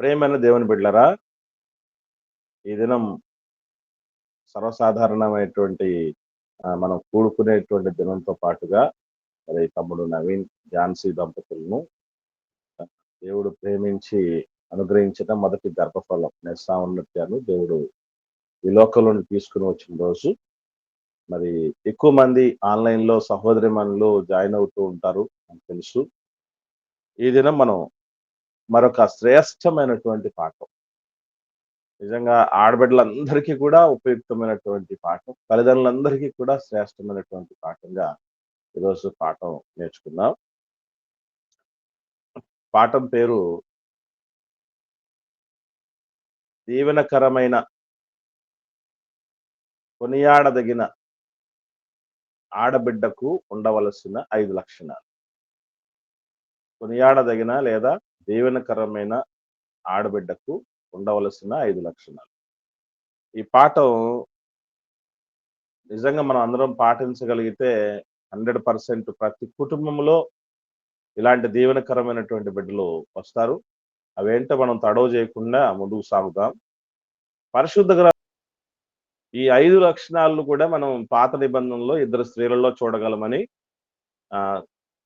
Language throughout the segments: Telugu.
ప్రేమైన దేవుని బిడ్డలారా, ఈ దినం సర్వసాధారణమైనటువంటి మనం కూడుకునేటువంటి దినంతో పాటుగా మరి తమ్ముడు నవీన్, ఝాన్సీ దంపతులను దేవుడు ప్రేమించి అనుగ్రహించిన మొదటి గర్భఫలం నెస్సావున్నత్యాన్ని దేవుడు ఈ లోకంలోని తీసుకుని వచ్చిన రోజు. మరి ఎక్కువ మంది ఆన్లైన్ లో సహోదరిమణులు జాయిన్ అవుతూ ఉంటారు అని తెలుసు. ఈ దినం మనం మరొక శ్రేష్టమైనటువంటి పాఠం, నిజంగా ఆడబిడ్డలందరికీ కూడా ఉపయుక్తమైనటువంటి పాఠం, తల్లిదండ్రులందరికీ కూడా శ్రేష్టమైనటువంటి పాఠంగా ఈరోజు పాఠం నేర్చుకుందాం. పాఠం పేరు దీవెనకరమైన కొనియాడదగిన ఆడబిడ్డకు ఉండవలసిన 5 లక్షణాలు. కొనియాడదగిన లేదా దీవెనకరమైన ఆడబిడ్డకు ఉండవలసిన 5 లక్షణాలు. ఈ పాఠం నిజంగా మనం అందరం పాటించగలిగితే 100% ప్రతి కుటుంబంలో ఇలాంటి దీవెనకరమైనటువంటి బిడ్డలు వస్తారు. అవేంటో మనం తడవ చేయకుండా ముందుకు సాగుతాం. పరిశుద్ధ ఈ 5 లక్షణాలను కూడా మనం పాత నిబంధనలో ఇద్దరు స్త్రీలలో చూడగలమని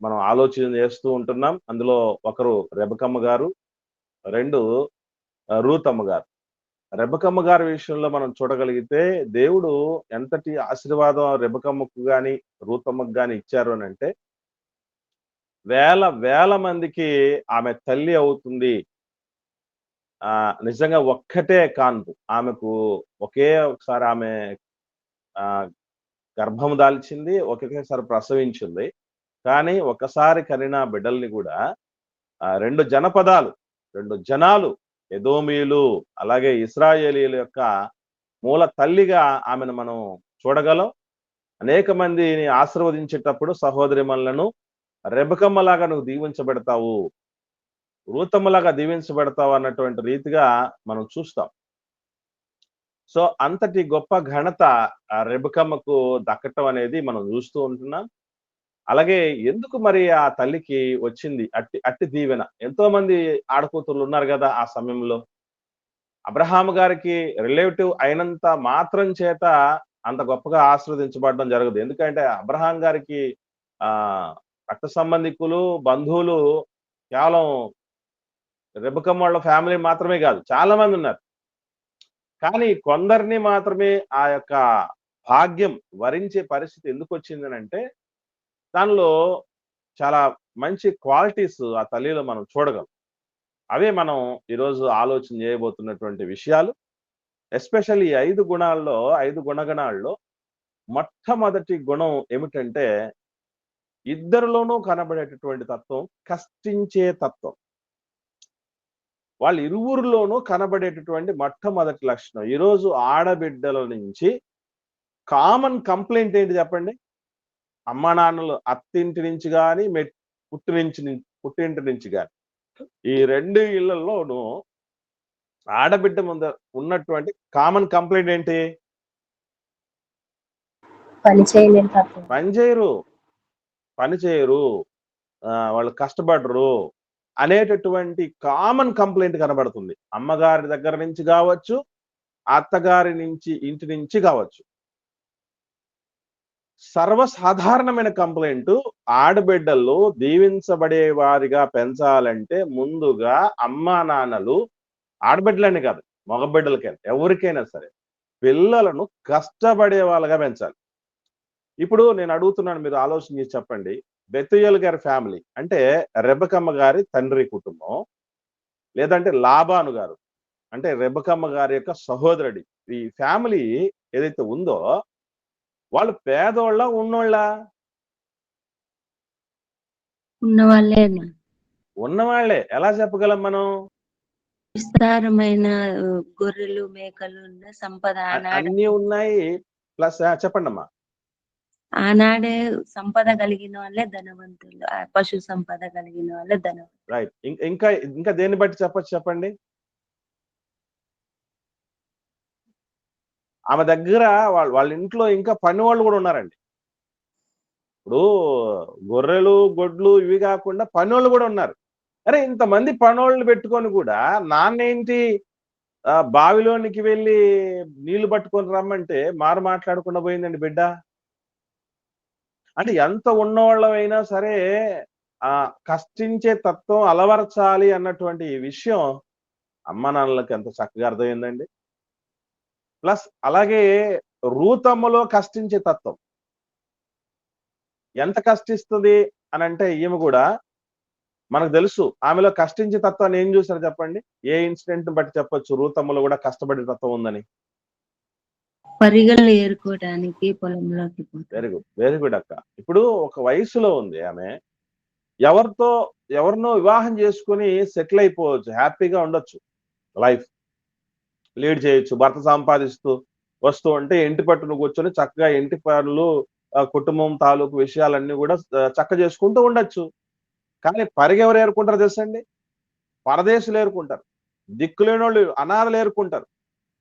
మనం ఆలోచన చేస్తూ ఉంటున్నాం. అందులో ఒకరు రెబకమ్మ గారు, 2 రూతమ్మ గారు. రెబకమ్మ గారి విషయంలో మనం చూడగలిగితే దేవుడు ఎంతటి ఆశీర్వాదం రెబకమ్మకు గాని రూతమ్మకు గాని ఇచ్చారు అని అంటే, వేల మందికి ఆమె తల్లి అవుతుంది. నిజంగా ఒక్కటే కాన్పు, ఆమెకు ఒకే ఒకసారి ఆమె గర్భం దాల్చింది, ఒకేసారి ప్రసవించింది. కానీ ఒకసారి కనిన బిడ్డల్ని కూడా 2 జనపదాలు, 2 జనాలు, ఎదోమీయులు అలాగే ఇశ్రాయేలీయుల యొక్క మూల తల్లిగా ఆమెను మనం చూడగలం. అనేక మందిని ఆశీర్వదించేటప్పుడు సహోదరిమణులను రెబకమ్మలాగా నువ్వు దీవించబెడతావు, రూతమ్మలాగా దీవించబెడతావు అన్నటువంటి రీతిగా మనం చూస్తాం. సో అంతటి గొప్ప ఘనత రెబకమ్మకు దక్కటం అనేది మనం చూస్తూ ఉంటున్నాం. అలాగే ఎందుకు మరి ఆ తల్లికి వచ్చింది అట్టి దీవెన? ఎంతో మంది ఆడకూతుర్లు ఉన్నారు కదా ఆ సమయంలో. అబ్రహాము గారికి రిలేటివ్ అయినంత మాత్రం చేత అంత గొప్పగా ఆశీర్వదించబడడం జరగదు. ఎందుకంటే అబ్రహాం గారికి రక్త సంబంధికులు, బంధువులు కేవలం రెబకమ్మ వాళ్ళ ఫ్యామిలీ మాత్రమే కాదు, చాలా మంది ఉన్నారు. కానీ కొందరిని మాత్రమే ఆ యొక్క భాగ్యం వరించే పరిస్థితి ఎందుకు వచ్చిందని అంటే, దానిలో చాలా మంచి క్వాలిటీస్ ఆ తల్లిలో మనం చూడగలం. అవే మనం ఈరోజు ఆలోచన చేయబోతున్నటువంటి విషయాలు. ఎస్పెషల్లీ ఈ 5 గుణాల్లో, 5 గుణగణాల్లో మొట్టమొదటి గుణం ఏమిటంటే, ఇద్దరిలోనూ కనబడేటటువంటి తత్వం కష్టించే తత్వం. వాళ్ళు ఇరువురిలోనూ కనబడేటటువంటి మొట్టమొదటి లక్షణం. ఈరోజు ఆడబిడ్డల నుంచి కామన్ కంప్లైంట్ ఏంటి చెప్పండి? అమ్మా నాన్నలు అత్తింటి నుంచి కానీ పుట్టింటి నుంచి కానీ, ఈ 2 ఇళ్లలోనూ ఆడబిడ్డ ముందు ఉన్నటువంటి కామన్ కంప్లైంట్ ఏంటి? పని చేయరు, వాళ్ళు కష్టపడరు అనేటటువంటి కామన్ కంప్లైంట్ కనబడుతుంది. అమ్మగారి దగ్గర నుంచి కావచ్చు, అత్తగారి నుంచి, ఇంటి నుంచి కావచ్చు. సర్వసాధారణమైన కంప్లైంట్, ఆడబిడ్డలు దీవించబడే వారిగా పెంచాలంటే ముందుగా అమ్మా నాన్నలు, ఆడబిడ్డలని కాదు, మగబిడ్డలకైనా ఎవరికైనా సరే, పిల్లలను కష్టపడే వాళ్ళగా పెంచాలి. ఇప్పుడు నేను అడుగుతున్నాను, మీరు ఆలోచన చేసి చెప్పండి. బెతుయేలు గారి ఫ్యామిలీ అంటే రెబకమ్మ గారి తండ్రి కుటుంబం, లేదంటే లాబాను గారు అంటే రెబకమ్మ గారి యొక్క సహోదరుడి, ఈ ఫ్యామిలీ ఏదైతే ఉందో వాళ్ళు పేదోళ్ళ ఉన్నోళ్ళ? ఉన్నవాళ్లే. ఎలా చెప్పగలం మనం? విస్తారమైన గొర్రెలు, మేకలు ఉన్న సంపద అన్ని ఉన్నాయి. ప్లస్ చెప్పండి అమ్మా. ఆనాడే సంపద కలిగిన వాళ్ళే ధనవంతులు, పశు సంపద కలిగిన వాళ్ళే ధనవంతులు. రైట్. ఇంకా దేన్ని బట్టి చెప్పచ్చు చెప్పండి? ఆమె దగ్గర వాళ్ళ ఇంట్లో ఇంకా పని వాళ్ళు కూడా ఉన్నారండి. ఇప్పుడు గొర్రెలు, గొడ్లు ఇవి కాకుండా పని వాళ్ళు కూడా ఉన్నారు. అరే ఇంతమంది పనోళ్ళు పెట్టుకొని కూడా నాన్నేంటి బావిలోనికి వెళ్ళి నీళ్లు పట్టుకొని రమ్మంటే మారు మాట్లాడకుండా పోయిందండి బిడ్డ. అంటే ఎంత ఉన్నోళ్ళమైనా సరే కష్టించే తత్వం అలవరచాలి అన్నటువంటి విషయం అమ్మ నాన్నలకి ఎంత చక్కగా అర్థమైందండి. ప్లస్ అలాగే రూతమ్మలో కష్టించే తత్వం ఎంత కష్టిస్తుంది అని అంటే ఈమె కూడా మనకు తెలుసు ఆమెలో కష్టించే తత్వాన్ని ఏం చూసారు చెప్పండి? ఏ ఇన్సిడెంట్ బట్టి చెప్పొచ్చు రూతమ్మలో కూడా కష్టపడే తత్వం ఉందని? పరిగెలు ఏరుకోవడానికి పొలంలోకి పోతారు. వెరీ గుడ్, వెరీ గుడ్ అక్క. ఇప్పుడు ఒక వయసులో ఉంది ఆమె, ఎవరినో వివాహం చేసుకుని సెటిల్ అయిపోవచ్చు, హ్యాపీగా ఉండొచ్చు, లైఫ్ లీడ్ చేయొచ్చు, భర్త సంపాదిస్తూ వస్తూ ఉంటే ఇంటి పట్టును కూర్చొని చక్కగా ఇంటి పనులు కుటుంబం తాలూకు విషయాలన్నీ కూడా చక్క చేసుకుంటూ ఉండొచ్చు. కానీ పరిగెవరు ఏరుకుంటారు తెలుసండి? పరదేశులు ఏరుకుంటారు, దిక్కులేని వాళ్ళు అనాథలు ఏరుకుంటారు.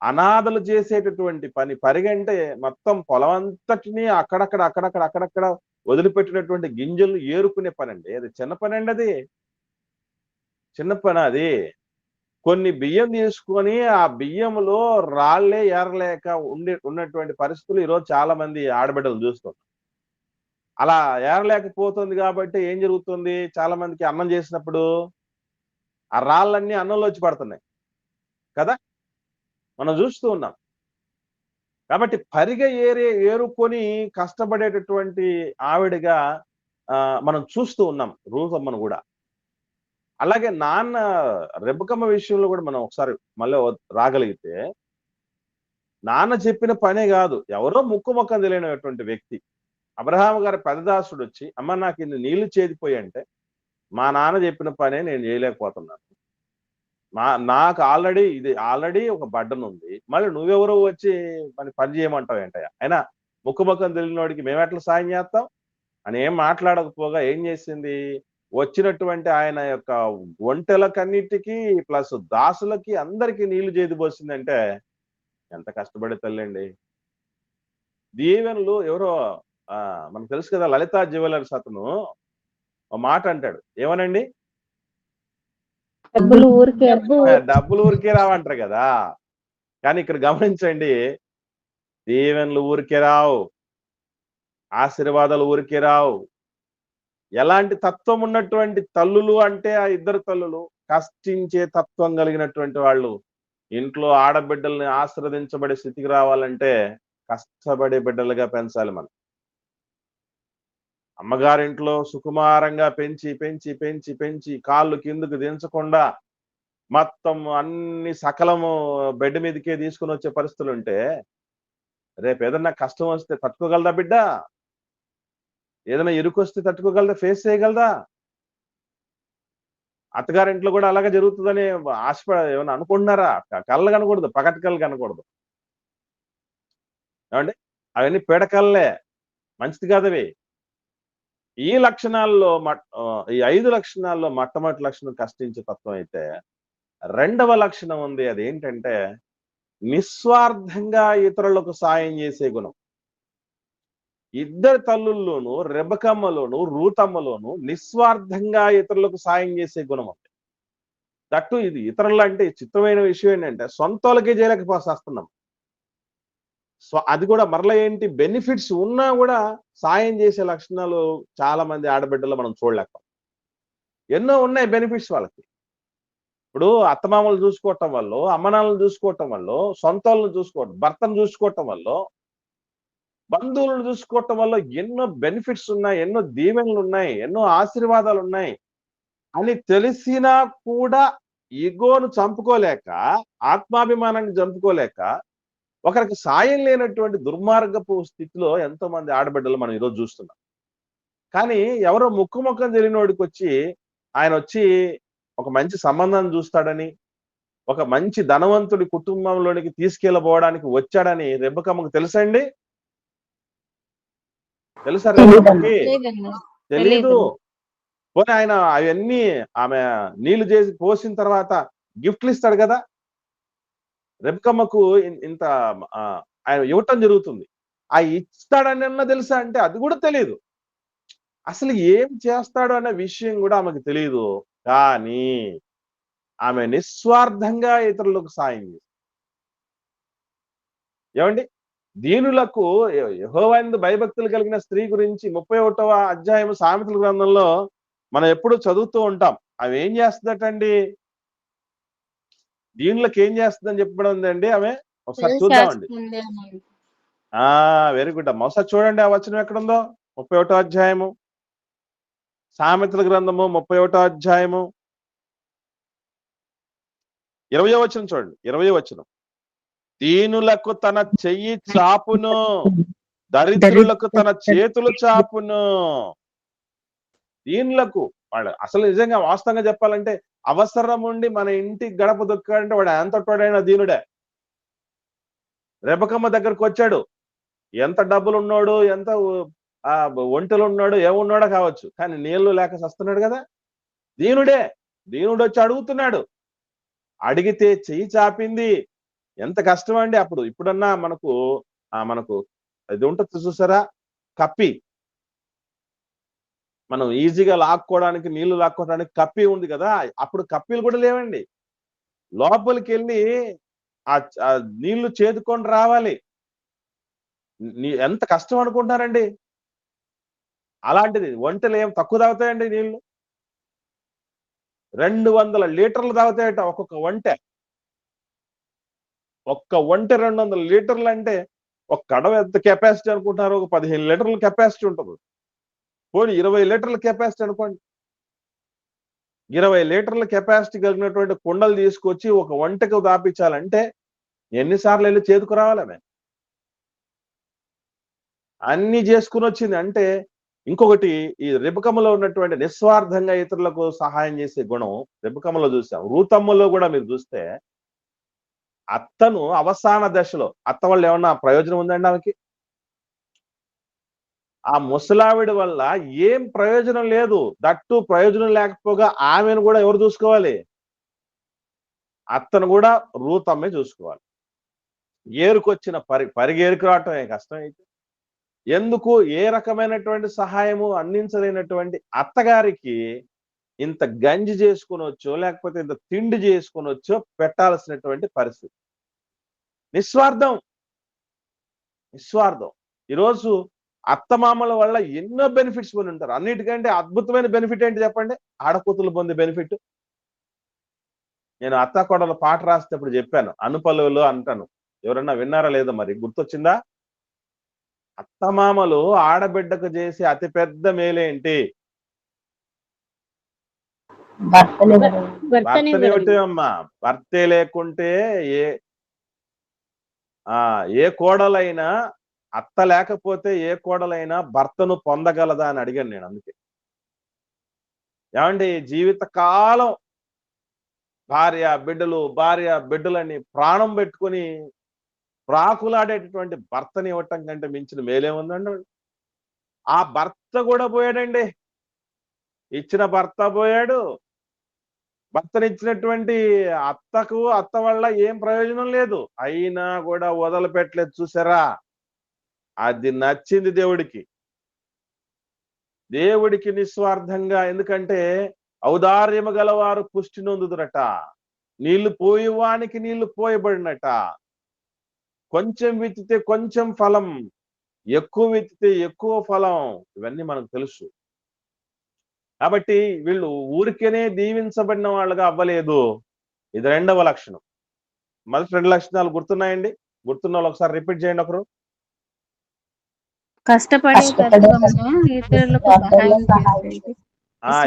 అనాథలు చేసేటటువంటి పని పరిగంటే మొత్తం పొలం అంతటిని అక్కడక్కడ వదిలిపెట్టినటువంటి గింజలు ఏరుకునే పని అండి. అది చిన్న పని అండి, అది చిన్న పని. అది కొన్ని బియ్యం తీసుకొని ఆ బియ్యంలో రాళ్లే ఏరలేక ఉన్నటువంటి పరిస్థితులు ఈరోజు చాలా మంది ఆడబిడ్డలు చూస్తున్నారు. అలా ఏరలేకపోతుంది కాబట్టి ఏం జరుగుతుంది? చాలా మందికి అన్నం చేసినప్పుడు ఆ రాళ్ళన్నీ అన్నంలో వచ్చి పడుతున్నాయి కదా, మనం చూస్తూ ఉన్నాం. కాబట్టి ఏరుకొని కష్టపడేటటువంటి ఆవిడగా మనం చూస్తూ ఉన్నాం రూతమ్మను కూడా. అలాగే నాన్న రెబెకమ్మ విషయంలో కూడా మనం ఒకసారి మళ్ళీ రాగలిగితే, నాన్న చెప్పిన పనే కాదు, ఎవరో ముక్కు మొక్కం తెలియనటువంటి వ్యక్తి అబ్రహాము గారి పెద్దదాసుడు వచ్చి, అమ్మ నాకు ఇన్ని నీళ్లు చేదిపోయి అంటే, మా నాన్న చెప్పిన పనే నేను చేయలేకపోతున్నాను, నాకు ఆల్రెడీ ఒక బడ్డను ఉంది, మళ్ళీ నువ్వెవరో వచ్చి పని చేయమంటావు ఏంటయ్యా? అయినా ముక్కు మొక్కం తెలియనోడికి మేము ఎట్లా సాయం చేస్తాం అని ఏం మాట్లాడకపోగా ఏం చేసింది? వచ్చినటువంటి ఆయన యొక్క ఒంటెలకన్నిటికీ ప్లస్ దాసులకి అందరికి నీళ్లు చేదిపోసిందంటే ఎంత కష్టపడే తల్లండి. దీవెనలు ఎవరో మనకు తెలుసు కదా, లలితా జ్యువెలర్స్ అతను ఒక మాట అంటాడు, ఏమనండి? డబ్బులు ఊరికే రావంటారు కదా. కానీ ఇక్కడ గమనించండి, దీవెనలు ఊరికే రావు, ఆశీర్వాదాలు ఊరికే రావు. ఎలాంటి తత్వం ఉన్నటువంటి తల్లులు అంటే ఆ ఇద్దరు తల్లులు కష్టించే తత్వం కలిగినటువంటి వాళ్ళు. ఇంట్లో ఆడబిడ్డల్ని ఆశీర్వదించబడే స్థితికి రావాలంటే కష్టపడే బిడ్డలుగా పెంచాలి మనం. అమ్మగారింట్లో సుకుమారంగా పెంచి పెంచి పెంచి పెంచి కాళ్ళు కిందకు దించకుండా మొత్తం అన్ని సకలము బెడ్ మీదకే తీసుకుని వచ్చే పరిస్థితులు ఉంటే, రేపు ఏదన్నా కష్టం వస్తే తట్టుకోగలదా బిడ్డ? ఏదైనా ఇరుకొస్తే తట్టుకోగలదా? ఫేస్ చేయగలదా? అత్తగారింట్లో కూడా అలాగే జరుగుతుందని ఏమైనా అనుకుంటున్నారా? కళ్ళు కనకూడదు, పగటి కళ్ళు కనకూడదు. ఏమండి? అవన్నీ పీడకల్లే, మంచిది కాదవి. ఈ లక్షణాల్లో ఈ 5 లక్షణాల్లో మొట్టమొదటి లక్షణం కష్టించే తత్వం అయితే, రెండవ లక్షణం ఉంది, అదేంటంటే నిస్వార్థంగా ఇతరులకు సాయం చేసే గుణం. ఇద్దరు తల్లుల్లోనూ, రెబెకమ్మలోను రూతమ్మలోను నిస్వార్థంగా ఇతరులకు సాయం చేసే గుణం ఉంది. దట్టు ఇది ఇతరులు అంటే చిత్రమైన విషయం ఏంటంటే సొంతోళ్ళకే చేయలేకపోతున్నాం. అది కూడా మరలా ఏంటి, బెనిఫిట్స్ ఉన్నా కూడా సాయం చేసే లక్షణాలు చాలా మంది ఆడబిడ్డలు మనం చూడలేకపోతాం. ఎన్నో ఉన్నాయి బెనిఫిట్స్ వాళ్ళకి. ఇప్పుడు అత్తమామలు చూసుకోవటం వల్ల, అమ్మనాన్నలు చూసుకోవటం వల్ల, సొంతోళ్ళను చూసుకోవటం, భర్తను చూసుకోవటం వల్ల, బంధువులను చూసుకోవటం వల్ల ఎన్నో బెనిఫిట్స్ ఉన్నాయి, ఎన్నో దీవెనలు ఉన్నాయి, ఎన్నో ఆశీర్వాదాలు ఉన్నాయి అని తెలిసినా కూడా ఈగోను చంపుకోలేక, ఆత్మాభిమానాన్ని చంపుకోలేక ఒకరికి సాయం లేనటువంటి దుర్మార్గపు స్థితిలో ఎంతో మంది ఆడబిడ్డలు మనం ఈరోజు చూస్తున్నాం. కానీ ఎవరో ముఖం తెలియనోడికి వచ్చి ఆయన వచ్చి ఒక మంచి సంబంధాన్ని చూస్తాడని, ఒక మంచి ధనవంతుడి కుటుంబంలోనికి తీసుకెళ్ళబోవడానికి వచ్చాడని రెబెకమ్మకు తెలుసండి? తెలుసా రెబెకమ్మకి? తెలీదు. పోనీ ఆయన అవన్నీ ఆమె నీళ్లు చేసి పోసిన తర్వాత గిఫ్ట్లు ఇస్తాడు కదా, రెబెకమ్మకు ఇంత ఆయన ఇవ్వటం జరుగుతుంది. ఆ ఇస్తాడని తెలుసా అంటే అది కూడా తెలియదు. అసలు ఏం చేస్తాడు అనే విషయం కూడా ఆమెకు తెలియదు. కానీ ఆమె నిస్వార్థంగా ఇతరులకు సాయం చేసింది. ఏమండి, దీనులకు యెహోవాయందు భయభక్తులు కలిగిన స్త్రీ గురించి 31వ అధ్యాయం సామెతల గ్రంథంలో మనం ఎప్పుడు చదువుతూ ఉంటాం. అవి ఏం చేస్తుందటండి? దీనులకు ఏం చేస్తుందని చెప్పడం ఉందండి ఆమె. ఒకసారి చూద్దామండి. వెరీ గుడ్ అమ్మ. ఒకసారి చూడండి ఆ వచనం ఎక్కడుందో. 31వ అధ్యాయము సామెతల గ్రంథము 31వ అధ్యాయము 20వ వచనం చూడండి. 20వ వచనం. దీనులకు తన చెయ్యి చాపును, దరిద్రులకు తన చేతులు చాపును. దీనులకు వాడు అసలు నిజంగా వాస్తవంగా చెప్పాలంటే అవసరం ఉండి మన ఇంటి గడప దొక్కాడంటే వాడు ఎంతటోడైనా దీనుడే. రెబకమ్మ దగ్గరకు వచ్చాడు. ఎంత డబ్బులు ఉన్నాడు, ఎంత ఒంటెలు ఉన్నాడు, ఏమున్నాడో కావచ్చు, కానీ నీళ్లు లేక చస్తున్నాడు కదా. దీనుడే. దీనుడు వచ్చి అడుగుతున్నాడు. అడిగితే చెయ్యి చాపింది. ఎంత కష్టం అండి. అప్పుడు ఇప్పుడన్నా మనకు ఇది ఉంటుంది చూసారా, కప్పి. మనం ఈజీగా లాక్కోవడానికి, నీళ్లు లాక్కోవడానికి కప్పి ఉంది కదా. అప్పుడు కప్పీలు కూడా లేవండి. లోపలికి వెళ్ళి ఆ నీళ్లు చేదుకొని రావాలి. ఎంత కష్టం అనుకుంటారండి. అలాంటిది ఒంటెలు ఏం తక్కువ తాగుతాయండి నీళ్లు. 200 లీటర్లు తాగుతాయట ఒక్కొక్క ఒంటె. ఒక్క ఒంటె 200 లీటర్లు అంటే ఒక కడవ ఎంత కెపాసిటీ అనుకుంటున్నారు? ఒక 15 లీటర్ల కెపాసిటీ ఉంటుంది. పోనీ 20 లీటర్ల కెపాసిటీ అనుకోండి. 20 లీటర్ల కెపాసిటీ కలిగినటువంటి కుండలు తీసుకొచ్చి ఒక ఒంటెకు దాపించాలంటే ఎన్నిసార్లు వెళ్ళి చేతుకురావాలి ఆమె. అన్ని చేసుకుని వచ్చింది. అంటే ఇంకొకటి, ఈ రెబెకమ్మలో ఉన్నటువంటి నిస్వార్థంగా ఇతరులకు సహాయం చేసే గుణం రెబెకమ్మలో చూసాం. రూతమ్మలో కూడా మీరు చూస్తే అత్తను అవసాన దశలో, అత్త వల్ల ఏమన్నా ప్రయోజనం ఉందండి ఆమెకి? ఆ ముసలావిడ వల్ల ఏం ప్రయోజనం లేదు. దట్టు ప్రయోజనం లేకపోగా ఆమెను కూడా ఎవరు చూసుకోవాలి? అత్తను కూడా రూతమ్మే చూసుకోవాలి. ఏరుకొచ్చిన పరిగేరుకు రావటం కష్టం అయితే ఎందుకు? ఏ రకమైనటువంటి సహాయము అందించలేనటువంటి అత్తగారికి ఇంత గంజి చేసుకునొచ్చో, లేకపోతే ఇంత తిండి చేసుకునొచ్చో పెట్టాల్సినటువంటి పరిస్థితి. నిస్వార్థం. ఈరోజు అత్తమామల వల్ల ఎన్నో బెనిఫిట్స్ పొంది ఉంటారు. అన్నిటికంటే అద్భుతమైన బెనిఫిట్ ఏంటి చెప్పండి? ఆడకూతులు పొందే బెనిఫిట్. నేను అత్త కోడల పాట రాసేటప్పుడు చెప్పాను, అనుపలులో అంటాను. ఎవరన్నా విన్నారా లేదో మరి, గుర్తొచ్చిందా? అత్తమామలు ఆడబిడ్డకు చేసే అతిపెద్ద మేలేంటి? భర్తనివ్వటే అమ్మా. భర్తే లేకుంటే ఏ కోడలైనా, అత్త లేకపోతే ఏ కోడలైనా భర్తను పొందగలదా అని అడిగాను నేను. అందుకే ఏమండి, జీవితకాలం భార్య బిడ్డలని ప్రాణం పెట్టుకుని ప్రాకులాడేటటువంటి భర్తని ఇవ్వటం కంటే మించిన మేలేముందండి? ఆ భర్త కూడా పోయాడండి. ఇచ్చిన భర్త పోయాడు. భర్తనిచ్చినటువంటి అత్త వల్ల ఏం ప్రయోజనం లేదు. అయినా కూడా వదలుపెట్టలేదు. చూసారా? అది నచ్చింది దేవుడికి. నిస్వార్థంగా. ఎందుకంటే ఔదార్యము గలవారు పుష్టి నొందుదురట. నీళ్లు పోయేవానికి నీళ్లు పోయబడినట. కొంచెం విత్తితే కొంచెం ఫలం, ఎక్కువ విత్తితే ఎక్కువ ఫలం. ఇవన్నీ మనకు తెలుసు. కాబట్టి వీళ్ళు ఊరికేనే దీవించబడిన వాళ్ళుగా అవ్వలేదు. ఇది రెండవ లక్షణం. మొదటి 2 లక్షణాలు గుర్తున్నాయండి? గుర్తున్న వాళ్ళు ఒకసారి రిపీట్ చేయండి. ఒకరు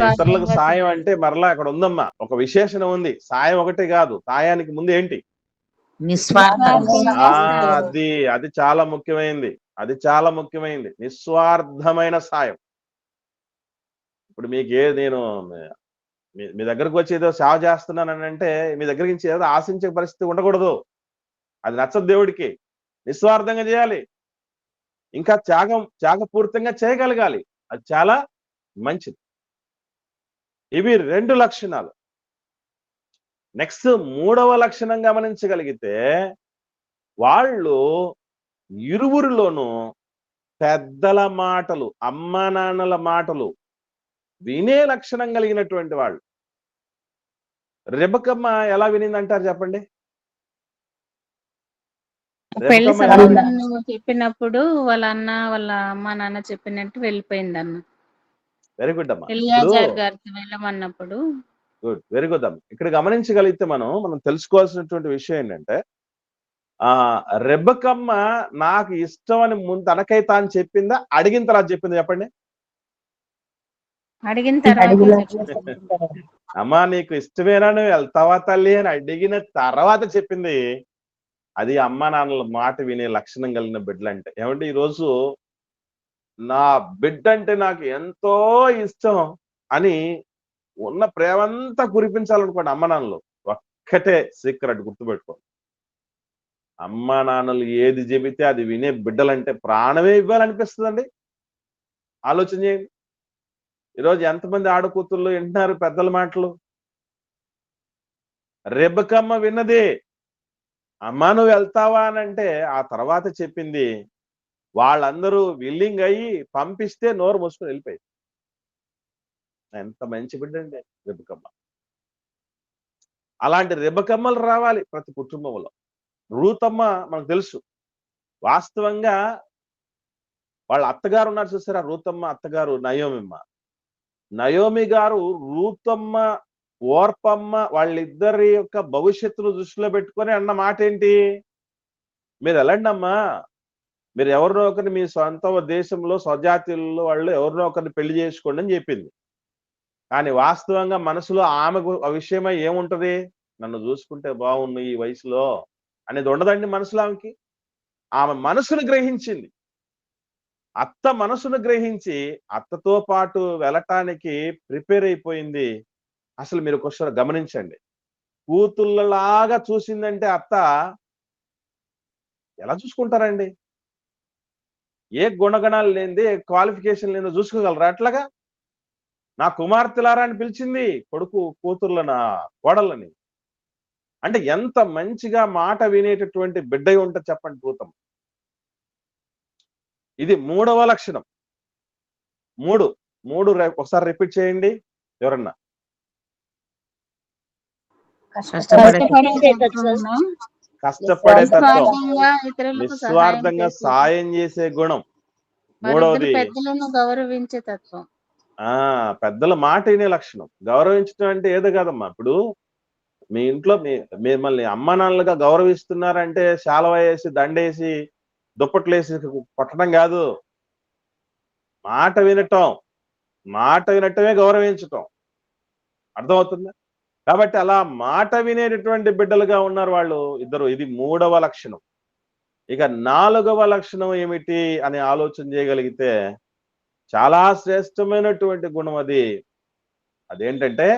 ఇతరులకు సాయం అంటే మరలా అక్కడ ఉందమ్మా, ఒక విశేషణ ఉంది. సాయం ఒకటే కాదు, సాయానికి ముందు ఏంటి? అది చాలా ముఖ్యమైనది. నిస్వార్థమైన సాయం. ఇప్పుడు నేను మీ దగ్గరకు వచ్చి ఏదో సేవ చేస్తున్నానని అంటే మీ దగ్గర నుంచి ఏదో ఆశించే పరిస్థితి ఉండకూడదు. అది నచ్చదు దేవుడికి. నిస్వార్థంగా చేయాలి. ఇంకా త్యాగపూరితంగా చేయగలగాలి. అది చాలా మంచిది. ఇవి 2 లక్షణాలు. నెక్స్ట్ 3వ లక్షణం గమనించగలిగితే, వాళ్ళు ఇరువురిలోనూ పెద్దల మాటలు, అమ్మా నాన్నల మాటలు వినే లక్షణం కలిగినటువంటి వాళ్ళు. రెబెక్కమ్మ ఎలా వినిందంటారు చెప్పండి? పెళ్లి రెబెక్కమ్మ ఎలా వినింది? సంబంధం చెప్పినప్పుడు వాళ్ళ అన్న వాళ్ళ అమ్మ నాన్న చెప్పినట్టు వెళ్ళిపోయిందన్న. వెరీ గుడ్ అమ్మా. ఇప్పుడు ఎలియాజర్ గారికి వెళ్ళమన్నప్పుడు గుడ్, వెరీ గుడ్ అమ్మ. ఇక్కడ గమనించగలిగితే మనం తెలుసుకోవాల్సినటువంటి విషయం ఏంటంటే, రెబెక్కమ్మ నాకు ఇష్టం అని ముందు తనకై తాను చెప్పిందా, అడిగిన తర్వాత చెప్పిందా చెప్పండి? అడిగిన తర్వాత చెప్పింది. అమ్మా నీకు ఇష్టమేనా, నువ్వు వెళ్తావా తల్లి అని అడిగిన తర్వాత చెప్పింది. అది అమ్మ నాన్నల మాట వినే లక్షణం కలిగిన బిడ్డలంటే. ఏమంటే ఈరోజు నా బిడ్డ అంటే నాకు ఎంతో ఇష్టం అని ఉన్న ప్రేమంతా కురిపించాలనుకోండి అమ్మ నాన్నలు. ఒక్కటే సీక్రెట్ గుర్తుపెట్టుకో, అమ్మ నాన్నలు ఏది చెబితే అది వినే బిడ్డలంటే ప్రాణమే ఇవ్వాలనిపిస్తుందండి. ఆలోచన చేయండి. ఈరోజు ఎంతమంది ఆడకూతుళ్ళు వింటున్నారు పెద్దల మాటలు? రెబెక్కమ్మ విన్నది. అమ్మా నువ్వు వెళ్తావా అని అంటే ఆ తర్వాత చెప్పింది. వాళ్ళందరూ విల్లింగ్ అయ్యి పంపిస్తే నోరు మూసుకొని వెళ్ళిపోయింది. ఎంత మంచి బిడ్డ అండి రెబెక్కమ్మ. అలాంటి రెబెక్కమ్మలు రావాలి ప్రతి కుటుంబంలో. రూతమ్మ మనకు తెలుసు, వాస్తవంగా వాళ్ళ అత్తగారు ఉన్నారు చూసారా, రూతమ్మ అత్తగారు నయోమిమ్మ. నయోమి గారు రూతమ్మ, ఓర్పమ్మ వాళ్ళిద్దరి యొక్క భవిష్యత్తును దృష్టిలో పెట్టుకొని అన్న మాట ఏంటి? మీరు వెళ్ళండి అమ్మా, మీరు ఎవరినో ఒకరిని మీ సొంత దేశంలో స్వజాతీయుల్లో వాళ్ళు ఎవరినో ఒకరిని పెళ్లి చేసుకోండి అని చెప్పింది. కానీ వాస్తవంగా మనసులో ఆమెకు ఆ విషయమై ఏముంటది? నన్ను చూసుకుంటే బాగుండు ఈ వయసులో అనేది ఉండదండి మనసులో ఆమెకి. ఆమె మనసును గ్రహించింది. అత్త మనసును గ్రహించి అత్తతో పాటు వెళ్ళటానికి ప్రిపేర్ అయిపోయింది. అసలు మీరు ఒకసారి గమనించండి, కూతుళ్ళలాగా చూసిందంటే అత్త ఎలా చూసుకుంటారండి? ఏ గుణగణాలు లేనిది, ఏ క్వాలిఫికేషన్ లేదో చూసుకోగలరా అట్లాగా? నా కుమార్తెలారా అని పిలిచింది కొడుకు కూతుర్లన కోడళ్ళని. అంటే ఎంత మంచిగా మాట వినేటటువంటి బిడ్డ ఉంటుంది చెప్పండి రూతమ్మ. ఇది 3వ లక్షణం. మూడు ఒకసారి రిపీట్ చేయండి ఎవరన్నా. కష్టపడే తత్వము, కష్టపడే తత్వం, నిస్వార్థంగా ఇతరులకు సహాయం నిస్వార్థంగా చేసే సాయం చేసే గుణం. మరిద్దరు మూడవది పెద్దలను గౌరవించే తత్వం. పెద్దల మాట వినే లక్షణం. గౌరవించడం అంటే ఏదో కాదమ్మా. ఇప్పుడు మీ ఇంట్లో మిమ్మల్ని అమ్మ నాన్నలుగా గౌరవిస్తున్నారంటే శాలువ వేసి దండేసి దుప్పట్లేసి కొట్టడం కాదు, మాట వినటమే గౌరవించటం. అర్థమవుతుందా? కాబట్టి అలా మాట వినేటటువంటి బిడ్డలుగా ఉన్నారు వాళ్ళు ఇద్దరు. ఇది 3వ లక్షణం. ఇక 4వ లక్షణం ఏమిటి అని ఆలోచన చేయగలిగితే చాలా శ్రేష్టమైనటువంటి గుణం అది. అదేంటంటే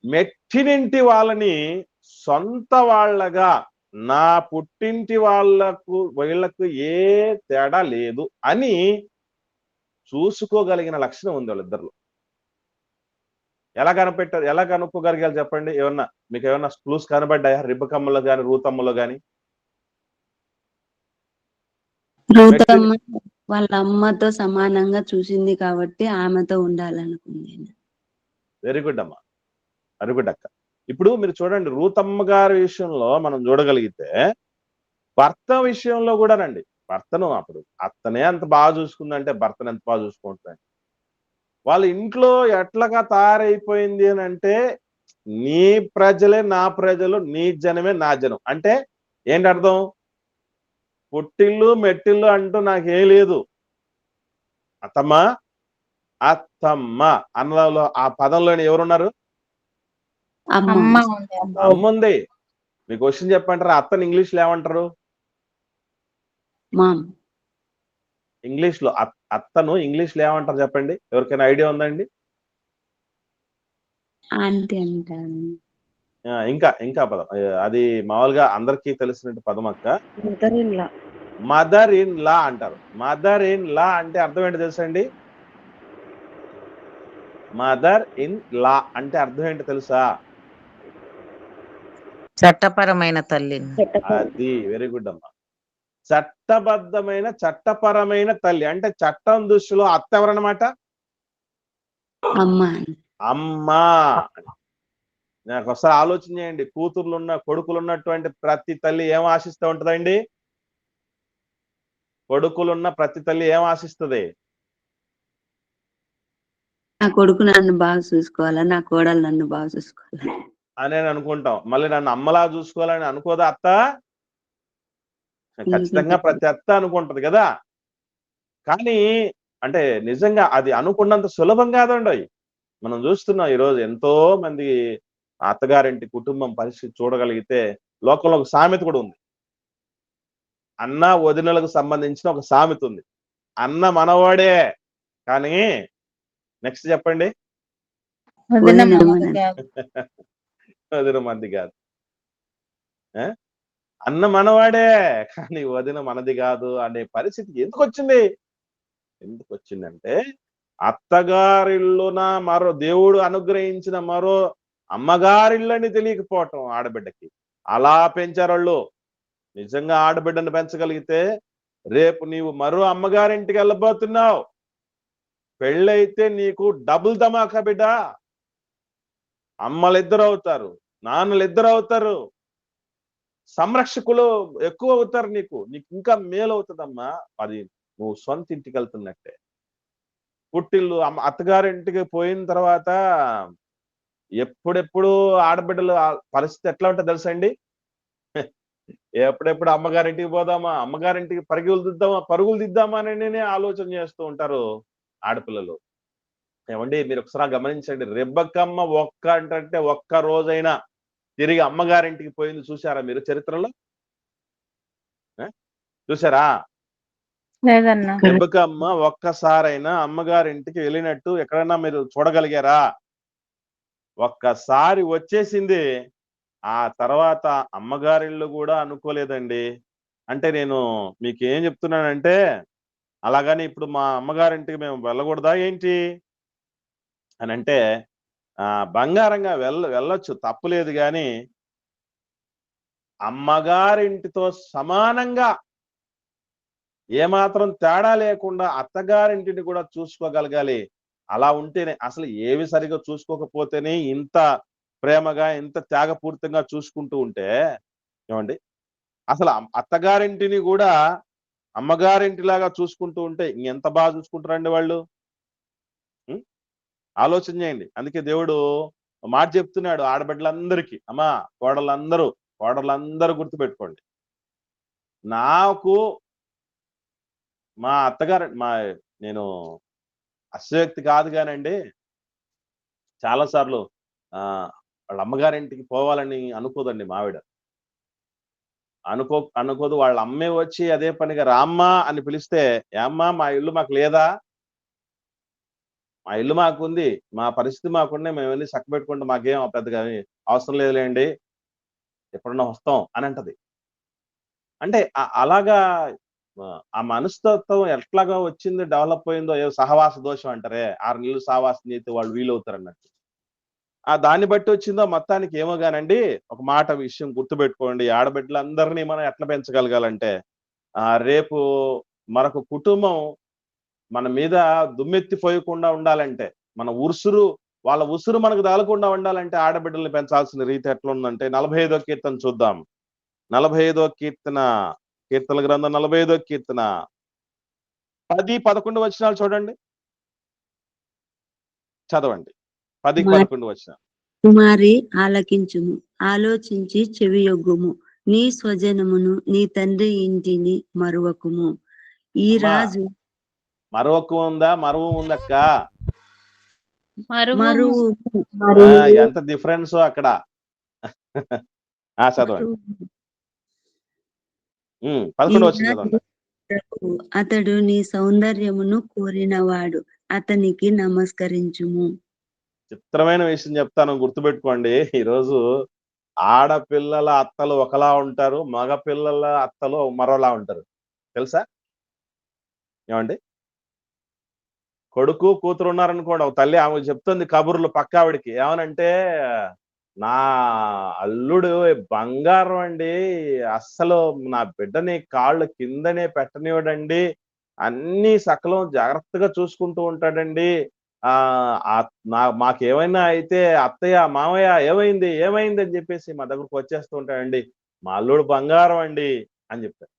మెట్టినింటి వాళ్ళని సొంత వాళ్ళగా, నా పుట్టింటి వీళ్లకు ఏ తేడా లేదు అని చూసుకోగలిగిన లక్షణం ఉంది వాళ్ళిద్దరిలో. ఎలా కనుక్కోగలిగారు చెప్పండి? మీకు ఏమన్నా క్లూస్ కనబడ్డాయా రెబెక్కమ్మలో గాని రూతమ్మలో గాని? రూతమ్మ వాళ్ళ అమ్మతో సమానంగా చూసింది కాబట్టి ఆమెతో ఉండాలనుకుంది. వెరీ గుడ్ అమ్మా, వెరీ గుడ్ అక్క. ఇప్పుడు మీరు చూడండి, రూతమ్మ గారి విషయంలో మనం చూడగలిగితే భర్త విషయంలో కూడానండి, భర్తను అప్పుడు అత్తనే అంత బాగా చూసుకుందంటే భర్తను ఎంత బాగా చూసుకుంటుంది. వాళ్ళ ఇంట్లో ఎట్లాగా తయారైపోయింది అని అంటే, నీ ప్రజలే నా ప్రజలు, నీ జనమే నా జనం. అంటే ఏంటి అర్థం? పుట్టిల్లు మెట్టిల్లు అంటూ నాకేం లేదు. అత్తమ్మ అన్నలో ఆ పదంలోని ఎవరున్నారు? అమ్ముంది. మీకు క్వశ్చన్ చెప్పంటారా? అత్తని ఇంగ్లీష్ లో ఏమంటారు? ఇంగ్లీష్ లో అత్తను ఇంగ్లీష్ లో ఏమంటారు చెప్పండి? ఎవరికైనా ఐడియా ఉందండి? ఇంకా పదం అది మామూలుగా అందరికీ తెలిసినట్టు పదం అక్క. మదర్ ఇన్ లా అంటారు. మదర్ ఇన్ లా అంటే అర్థం ఏంటి తెలుసండి? మదర్ ఇన్ లా అంటే అర్థం ఏంటి తెలుసా? చట్టపరమైన తల్లి. అది వెరీ గుడ్ అమ్మా. చట్టపరమైన తల్లి అంటే చట్టం దృష్టిలో అత్త ఎవరన్నమాట? అమ్మా. అమ్మా. నాకు ఒకసారి ఆలోచన చేయండి. కొడుకులు ఉన్నటువంటి ప్రతి తల్లి ఏం ఆశిస్తూ ఉంటదండి? కొడుకులున్న ప్రతి తల్లి ఏం ఆశిస్తుంది? నా కొడుకు నన్ను బాగా చూసుకోవాలా, నా కోడలు నన్ను బాగా చూసుకోవాలా. అని అనుకుంటాం. మళ్ళీ నన్ను అమ్మలా చూసుకోవాలని అనుకోదా అత్త? ఖచ్చితంగా ప్రతి అత్త అనుకుంటది కదా. కానీ అంటే నిజంగా అది అనుకున్నంత సులభం కాదండి. మనం చూస్తున్నాం ఈరోజు ఎంతో మంది అత్తగారింటి కుటుంబం పరిస్థితి చూడగలిగితే లోకంలో ఒక సామెత కూడా ఉంది. అన్న వదినలకు సంబంధించిన ఒక సామెత ఉంది. అన్న మనవాడే కానీ నెక్స్ట్ చెప్పండి. వదిన వదిన మనది మనది. కాదు. వదిన మంది కాదు. అన్న మనవాడే కానీ వదిన మనది కాదు అనే పరిస్థితి ఎందుకు వచ్చిందంటే అత్తగారిల్లున మరో దేవుడు అనుగ్రహించిన మరో అమ్మగారిళ్ళని తెలియకపోవటం ఆడబిడ్డకి. అలా పెంచారోళ్ళు. నిజంగా ఆడబిడ్డను పెంచగలిగితే రేపు నీవు మరో అమ్మగారింటికి వెళ్ళబోతున్నావు. పెళ్ళైతే నీకు డబుల్ ధమాకా బిడ్డ. అమ్మలిద్దరు అవుతారు, నాన్నలిద్దరు అవుతారు, సంరక్షకులు ఎక్కువ అవుతారు. నీకు ఇంకా మేలు అవుతుందమ్మా. అది నువ్వు సొంత ఇంటికి వెళ్తున్నట్టే. పుట్టిల్లు అత్తగారింటికి పోయిన తర్వాత ఎప్పుడెప్పుడు ఆడబిడ్డలు పరిస్థితి ఎట్లా ఉంటుంది తెలుసా అండి? ఎప్పుడెప్పుడు అమ్మగారింటికి పోదామా, అమ్మగారింటికి పరుగులు దిద్దామా అని ఆలోచన చేస్తూ ఉంటారు ఆడపిల్లలు. ఏమండి మీరు ఒకసారి గమనించండి. రెబ్బకమ్మ ఒక్క రోజైనా తిరిగి అమ్మగారింటికి పోయింది చూసారా మీరు చరిత్రలో? చూసారా? లేదన్నా. రెబ్బకమ్మ ఒక్కసారైనా అమ్మగారింటికి వెళ్ళినట్టు ఎక్కడన్నా మీరు చూడగలిగారా? ఒక్కసారి వచ్చేసింది. ఆ తర్వాత అమ్మగారిళ్ళు కూడా అనుకోలేదండి. అంటే నేను మీకేం చెప్తున్నానంటే అలాగని ఇప్పుడు మా అమ్మగారింటికి మేము వెళ్ళకూడదా ఏంటి అని అంటే బంగారంగా వెళ్ళొచ్చు, తప్పులేదు. కానీ అమ్మగారింటితో సమానంగా ఏమాత్రం తేడా లేకుండా అత్తగారింటిని కూడా చూసుకోగలగాలి. అలా ఉంటేనే అసలు ఏవి సరిగా చూసుకోకపోతేనే ఇంత ప్రేమగా ఇంత త్యాగపూరితంగా చూసుకుంటూ ఉంటే ఏమండి అసలు అత్తగారింటిని కూడా అమ్మగారింటిలాగా చూసుకుంటూ ఉంటే ఇంకెంత బాగా చూసుకుంటారండి వాళ్ళు. ఆలోచన చేయండి. అందుకే దేవుడు మాట చెప్తున్నాడు ఆడబిడ్డలందరికీ, అమ్మా కోడళ్ళందరూ గుర్తుపెట్టుకోండి. నాకు మా అత్తగారు నేను అస్యోక్తి కాదు కానండి, చాలా సార్లు వాళ్ళ అమ్మగారింటికి పోవాలని అనుకోదండి మావిడ. అనుకోదు. వాళ్ళ అమ్మే వచ్చి అదే పనిగా రామ్మా అని పిలిస్తే, ఏమ్మా మా ఇల్లు మాకు లేదా? మా ఇల్లు మాకుంది, మా పరిస్థితి మాకున్నాయి, మేము వెళ్ళి చక్కబెట్టుకుంటే మాకేం పెద్దగా అవసరం లేదులేండి, ఎప్పుడన్నా వస్తాం అని అంటది. అంటే అలాగా ఆ మనస్తత్వం ఎట్లాగా వచ్చింది, డెవలప్ అయిందో. సహవాస దోషం అంటారే, 6 నెలలు సహవాసం చేస్తే వాళ్ళు వీలవుతారు అన్నట్టు. దాన్ని బట్టి వచ్చిందో మొత్తానికి ఏమో గానండి. ఒక మాట విషయం గుర్తుపెట్టుకోండి. ఆడబిడ్డలందరినీ మనం ఎట్లా పెంచగలగాలంటే రేపు మరొక కుటుంబం మన మీద దుమ్మెత్తిపోయకుండా ఉండాలంటే, వాళ్ళ ఉసురు మనకు తగలకుండా ఉండాలంటే ఆడబిడ్డల్ని పెంచాల్సిన రీతి ఎట్లా ఉందంటే 45వ కీర్తన చూద్దాం. 45వ కీర్తన గ్రంథం 45వ కీర్తన 10-11 వచనాలు చూడండి, చదవండి. 10-11 వచనాలు. కుమారి ఆలకించుము, ఆలోచించి చెవియొగ్గుము, నీ స్వజనమును నీ తండ్రి ఇంటిని మరువకుము. ఈ రాజు మరొక ఉందా, మరువు ఉందక్క? మరువు ఎంత డిఫరెన్స్ అక్కడ. చదవండి. 11 వచ్చింది చదవండి. అతడు నీ సౌందర్యమును కోరినవాడు, అతనికి నమస్కరించుము. చిత్రమైన విషయం చెప్తాను, గుర్తుపెట్టుకోండి. ఈరోజు ఆడపిల్లల అత్తలు ఒకలా ఉంటారు, మగ పిల్లల అత్తలు మరోలా ఉంటారు. తెలుసా? ఏమండి? కొడుకు కూతురు ఉన్నారనుకోండి, ఒక తల్లి ఆమె చెప్తుంది కబుర్లు పక్కావిడికి. ఏమనంటే, నా అల్లుడు బంగారం అండి, అస్సలు నా బిడ్డని కాళ్ళు కిందనే పెట్టనివ్వడండి, అన్ని సకలం జాగ్రత్తగా చూసుకుంటూ ఉంటాడండి మాకేమైనా అయితే అత్తయ్య మామయ్య ఏమైంది ఏమైంది అని చెప్పేసి మా దగ్గరకు వచ్చేస్తూ ఉంటాడండి. మా అల్లుడు బంగారం అండి అని చెప్తారు.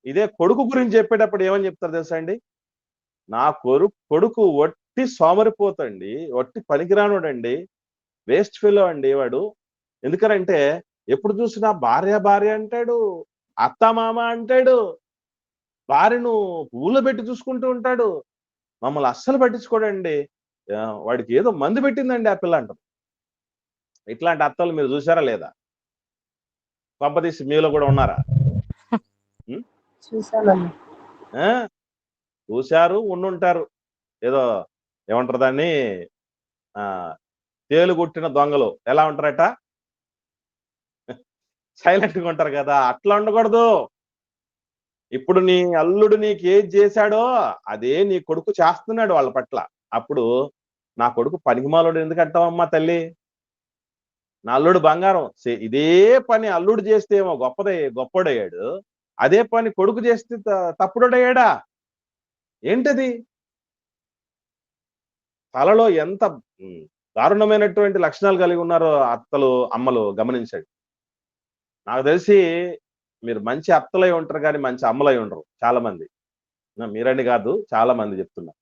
ఇదే కొడుకు గురించి చెప్పేటప్పుడు ఏమని చెప్తారు తెలుసా అండి? నా కొడుకు ఒట్టి సోమరిపోతండి, ఒట్టి పనికిరానుడండి, వేస్ట్ ఫెలో అండి వాడు. ఎందుకనంటే ఎప్పుడు చూసినా భార్య భార్య అంటాడు, అత్త మామ అంటాడు, భార్యను పువ్వులో పెట్టి చూసుకుంటూ ఉంటాడు, మమ్మల్ని అస్సలు పట్టించుకోడండి. వాడికి ఏదో మందు పెట్టిందండి ఆ పిల్ల అంటారు. ఇట్లాంటి అత్తలు మీరు చూసారా లేదా? కొంపదీసి మీలో కూడా ఉన్నారా? చూసామన్నా. ఆ చూశారు, ఉండుంటారు. ఏదో ఏమంటారు దాన్ని, ఆ తేలు కొట్టిన దొంగలు ఎలా ఉంటారట? సైలెంట్ గా ఉంటారు కదా. అట్లా ఉండకూడదు. ఇప్పుడు నీ అల్లుడు నీకు ఏది చేశాడో అదే నీ కొడుకు చేస్తున్నాడు వాళ్ళ పట్ల. అప్పుడు నా కొడుకు పనికిమాలోడు ఎందుకు అంటావమ్మా తల్లి? నా అల్లుడు బంగారం. ఇదే పని అల్లుడు చేస్తే ఏమో గొప్పోడయ్యాడు, అదే పని కొడుకు చేస్తే తప్పుడోడయ్యాడా? ఏంటది? తలలో ఎంత దారుణమైనటువంటి లక్షణాలు కలిగి ఉన్నారో అత్తలు అమ్మలు గమనించండి. నాకు తెలిసి మీరు మంచి అత్తలై ఉంటారు కానీ మంచి అమ్మలై ఉండరు చాలా మంది. మీరని కాదు, చాలా మంది చెప్తున్నారు.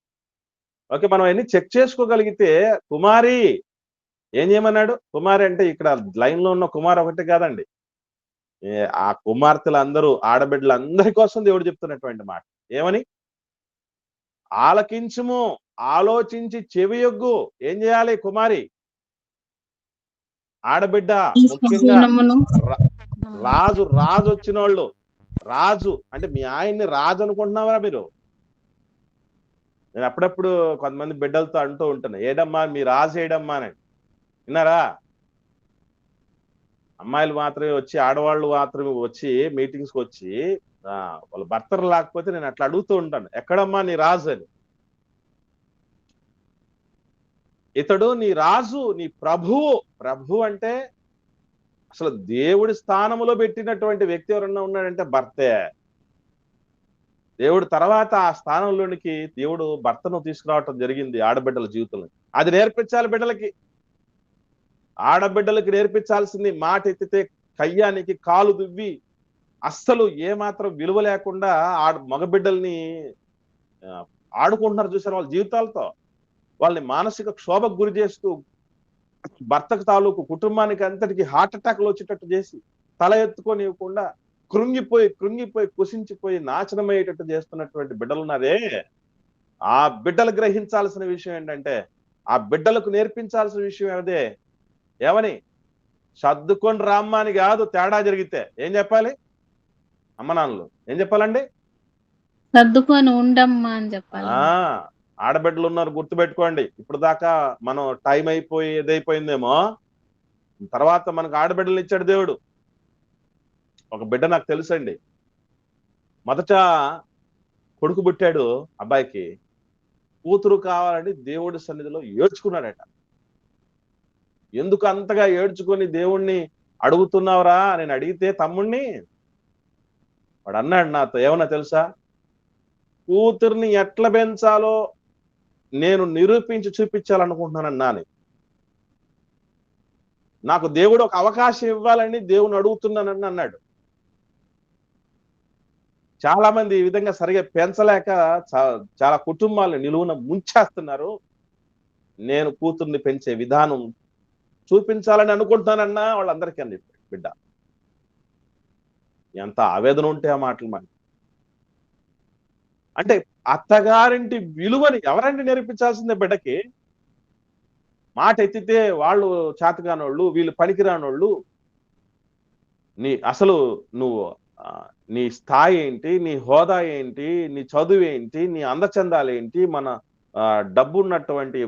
ఓకే, మనం అన్ని చెక్ చేసుకోగలిగితే కుమారి ఏం చేయమన్నాడు? కుమారి అంటే ఇక్కడ లైన్ లో ఉన్న కుమార్ ఒకటే కాదండి, ఆ కుమార్తెలందరూ ఆడబిడ్డలందరి కోసం దేవుడు చెప్తున్నటువంటి మాట ఏమని? ఆలకించుము, ఆలోచించి చెవియొగ్గు. ఏం చేయాలి కుమారి? ఆడబిడ్డ ముఖ్యంగా రాజు వచ్చినోళ్ళు. రాజు అంటే మీ ఆయన్ని రాజు అనుకుంటున్నావా మీరు? నేను అప్పుడప్పుడు కొంతమంది బిడ్డలతో అంటూ ఉంటాను, ఏడమ్మా మీ రాజు ఏడమ్మా అని. విన్నారా? అమ్మాయిలు మాత్రమే వచ్చి, ఆడవాళ్ళు మాత్రమే వచ్చి మీటింగ్స్కి వచ్చి వాళ్ళ భర్తలు లేకపోతే నేను అట్లా అడుగుతూ ఉంటాను, ఎక్కడమ్మా నీ రాజు అని. ఇతడు నీ రాజు, నీ ప్రభువు. ప్రభు అంటే అసలు దేవుడి స్థానంలో పెట్టినటువంటి వ్యక్తి ఎవరన్నా ఉన్నాడంటే భర్తే. దేవుడు తర్వాత ఆ స్థానంలోనికి దేవుడు భర్తను తీసుకురావటం జరిగింది ఆడబిడ్డల జీవితంలో. అది నేర్పించాలి బిడ్డలకి. ఆడబిడ్డలకి నేర్పించాల్సింది మాట ఎత్తితే కయ్యానికి కాలు దువ్వి అస్సలు ఏమాత్రం విలువ లేకుండా మగబిడ్డల్ని ఆడుకుంటున్నారు చూసారు వాళ్ళ జీవితాలతో. వాళ్ళని మానసిక క్షోభకు గురి చేస్తూ, భర్తకు తాలూకు కుటుంబానికి అంతటికి హార్ట్ అటాక్లు వచ్చేటట్టు చేసి, తల ఎత్తుకోనివ్వకుండా కృంగిపోయి కుసించిపోయి నాశనమయ్యేటట్టు చేస్తున్నటువంటి బిడ్డలున్నారే. ఆ బిడ్డలు గ్రహించాల్సిన విషయం ఏంటంటే, ఆ బిడ్డలకు నేర్పించాల్సిన విషయం అదే. ఏమని? సర్దుకొని రామ్మ అని కాదు. తేడా జరిగితే ఏం చెప్పాలి? అమ్మ నాన్నలు ఏం చెప్పాలండి? సర్దుకొని ఉండమ్మా అని చెప్పాలి. ఆడబిడ్డలు ఉన్నారు, గుర్తుపెట్టుకోండి. ఇప్పుడు దాకా మనం టైం అయిపోయి ఏదైపోయిందేమో, తర్వాత మనకు ఆడబిడ్డలు ఇచ్చాడు దేవుడు. ఒక బిడ్డ నాకు తెలుసండి, మొదట కొడుకు పుట్టాడు అబ్బాయికి, కూతురు కావాలని దేవుడి సన్నిధిలో ఏడ్చుకున్నాడట. ఎందుకు అంతగా ఏడ్చుకొని దేవుణ్ణి అడుగుతున్నావురా నేను అడిగితే తమ్ముణ్ణి, వాడు అన్నాడు నాతో, ఏమన్నా తెలుసా? కూతుర్ని ఎట్లా పెంచాలో నేను నిరూపించి చూపించాలనుకుంటున్నానన్నా. నాకు దేవుడు ఒక అవకాశం ఇవ్వాలని దేవుని అడుగుతున్నానని అన్నాడు. చాలా మంది ఈ విధంగా సరిగా పెంచలేక చాలా కుటుంబాలను నిలువున ముంచేస్తున్నారు. నేను కూతుర్ని పెంచే విధానం చూపించాలని అనుకుంటున్నానన్నా వాళ్ళందరికీ అని చెప్పాడు బిడ్డ. ఎంత ఆవేదన ఉంటే ఆ మాటలు మనకి. అంటే అత్తగారింటి విలువని ఎవరండి నేర్పించాల్సిందే బిడ్డకి? మాట ఎత్తితే వాళ్ళు చేతగానోళ్ళు, వీళ్ళు పనికిరానోళ్ళు. అసలు నువ్వు నీ స్థాయి ఏంటి, నీ హోదా ఏంటి, నీ చదువు ఏంటి, నీ అందచందాలు ఏంటి, మన డబ్బు ఉన్నటువంటి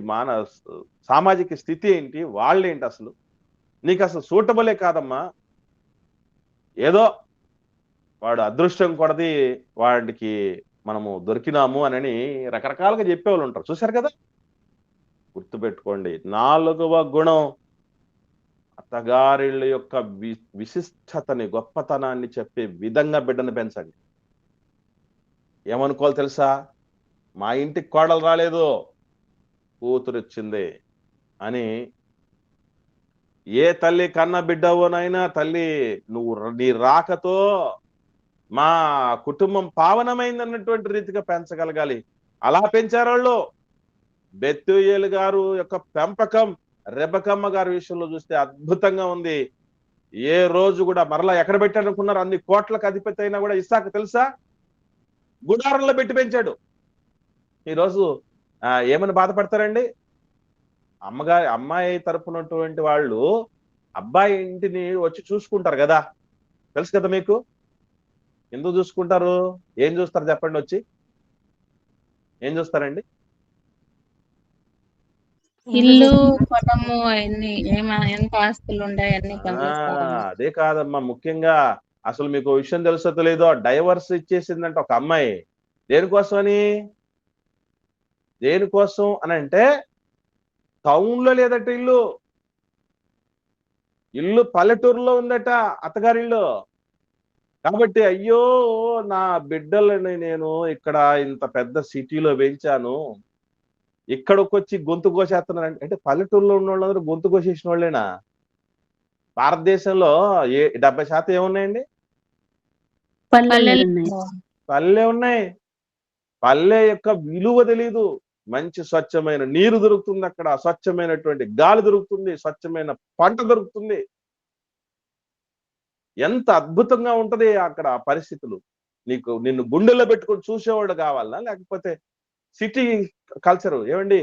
సామాజిక స్థితి ఏంటి, వాళ్ళేంటి, అసలు నీకు అసలు సూటబులే కాదమ్మా. ఏదో వాడు అదృష్టం కొడది వాడికి మనము దొరికినాము అని రకరకాలుగా చెప్పేవాళ్ళు ఉంటారు, చూశారు కదా. గుర్తుపెట్టుకోండి, 4వ గుణం అత్తగారిళ్ళ యొక్క విశిష్టతని, గొప్పతనాన్ని చెప్పే విధంగా బిడ్డను పెంచండి. ఏమనుకోవాలి తెలుసా? మా ఇంటికి కోడలు రాలేదు, కూతురిచ్చింది అని ఏ తల్లి కన్న బిడ్డవోనైనా తల్లి నువ్వు నీ రాకతో మా కుటుంబం పావనమైంది అన్నటువంటి రీతిగా పెంచగలగాలి. అలా పెంచారు వాళ్ళు. బెతూయేలు గారు యొక్క పెంపకం రెబెకమ్మ గారి విషయంలో చూస్తే అద్భుతంగా ఉంది. ఏ రోజు కూడా మరలా ఎక్కడ పెట్టారనుకున్నారు? అన్ని కోట్లకు అధిపతి అయినా కూడా ఇస్సాకు తెలుసా? గుడారంలో పెట్టి పెంచాడు. ఈరోజు ఏమని బాధపడతారండి? అమ్మాయి తరపునటువంటి వాళ్ళు అబ్బాయి ఇంటిని వచ్చి చూసుకుంటారు కదా, తెలుసు కదా మీకు. ఎందుకు చూసుకుంటారు? ఏం చూస్తారు చెప్పండి? వచ్చి ఏం చూస్తారండి? ఇల్లు, పొలము, అన్ని ఎంత ఆస్తులు ఉన్నాయి అన్ని అదే కాదమ్మా, ముఖ్యంగా అసలు మీకు విషయం తెలుసో లేదో, డైవర్స్ ఇచ్చేసిందంటే ఒక అమ్మాయి. దేనికోసమని? దేనికోసం అని అంటే, టౌన్ లో లేదట ఇల్లు, ఇల్లు పల్లెటూరులో ఉందట అత్తగారిల్లు. కాబట్టి అయ్యో నా బిడ్డలని నేను ఇక్కడ ఇంత పెద్ద సిటీలో పెంచాను, ఇక్కడికి వచ్చి గొంతు కోసేస్తున్నారంటే, అంటే పల్లెటూరులో ఉన్న వాళ్ళందరూ గొంతు కోసేసిన వాళ్ళేనా? భారతదేశంలో 70% ఏమున్నాయండి? పల్లె ఉన్నాయి. పల్లె యొక్క విలువ తెలీదు. మంచి స్వచ్ఛమైన నీరు దొరుకుతుంది అక్కడ, స్వచ్ఛమైనటువంటి గాలి దొరుకుతుంది, స్వచ్ఛమైన పంట దొరుకుతుంది. ఎంత అద్భుతంగా ఉంటది అక్కడ పరిస్థితులు. నిన్ను గుండెల్లో పెట్టుకొని చూసేవాళ్ళు కావాలా, లేకపోతే సిటీ కల్చరు? ఏమండి,